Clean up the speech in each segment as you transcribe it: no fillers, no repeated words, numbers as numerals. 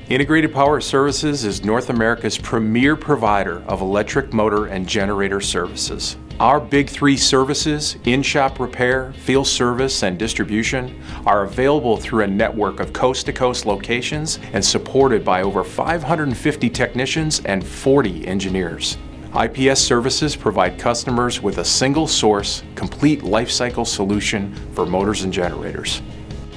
Integrated Power Services is North America's premier provider of electric motor and generator services. Our big three services, in-shop repair, field service, and distribution, are available through a network of coast-to-coast locations and supported by over 550 technicians and 40 engineers. IPS services provide customers with a single source, complete lifecycle solution for motors and generators.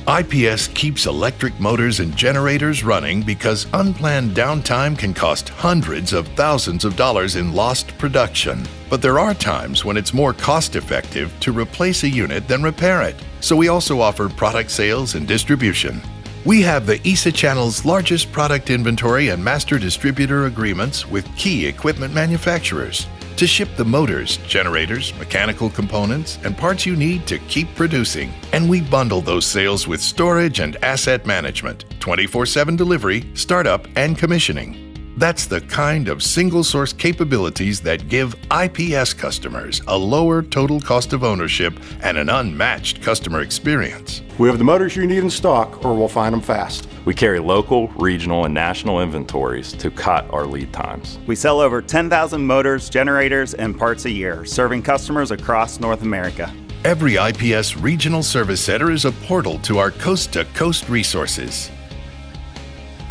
IPS keeps electric motors and generators running because unplanned downtime can cost hundreds of thousands of dollars in lost production. But there are times when it's more cost-effective to replace a unit than repair it. So we also offer product sales and distribution. We have the ESA Channel's largest product inventory and master distributor agreements with key equipment manufacturers to ship the motors, generators, mechanical components, and parts you need to keep producing. And we bundle those sales with storage and asset management, 24/7 delivery, startup, and commissioning. That's the kind of single-source capabilities that give IPS customers a lower total cost of ownership and an unmatched customer experience. We have the motors you need in stock, or we'll find them fast. We carry local, regional, and national inventories to cut our lead times. We sell over 10,000 motors, generators, and parts a year, serving customers across North America. Every IPS regional service center is a portal to our coast-to-coast resources.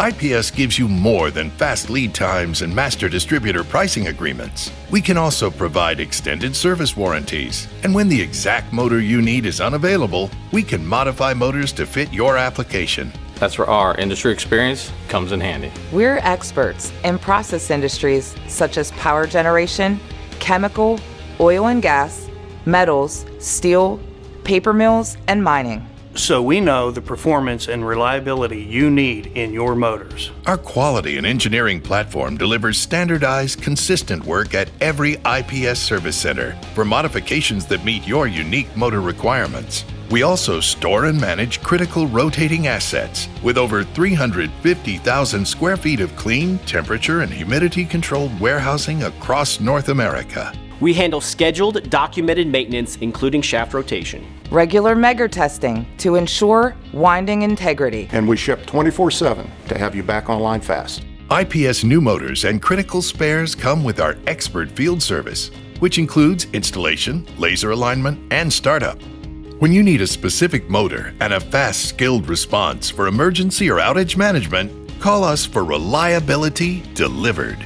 IPS gives you more than fast lead times and master distributor pricing agreements. We can also provide extended service warranties. And when the exact motor you need is unavailable, we can modify motors to fit your application. That's where our industry experience comes in handy. We're experts in process industries such as power generation, chemical, oil and gas, metals, steel, paper mills, and mining. So we know the performance and reliability you need in your motors. Our quality and engineering platform delivers standardized, consistent work at every IPS service center for modifications that meet your unique motor requirements. We also store and manage critical rotating assets with over 350,000 square feet of clean, temperature, and humidity-controlled warehousing across North America. We handle scheduled, documented maintenance, including shaft rotation. Regular megger testing to ensure winding integrity. And we ship 24/7 to have you back online fast. IPS new motors and critical spares come with our expert field service, which includes installation, laser alignment, and startup. When you need a specific motor and a fast, skilled response for emergency or outage management, call us for reliability delivered.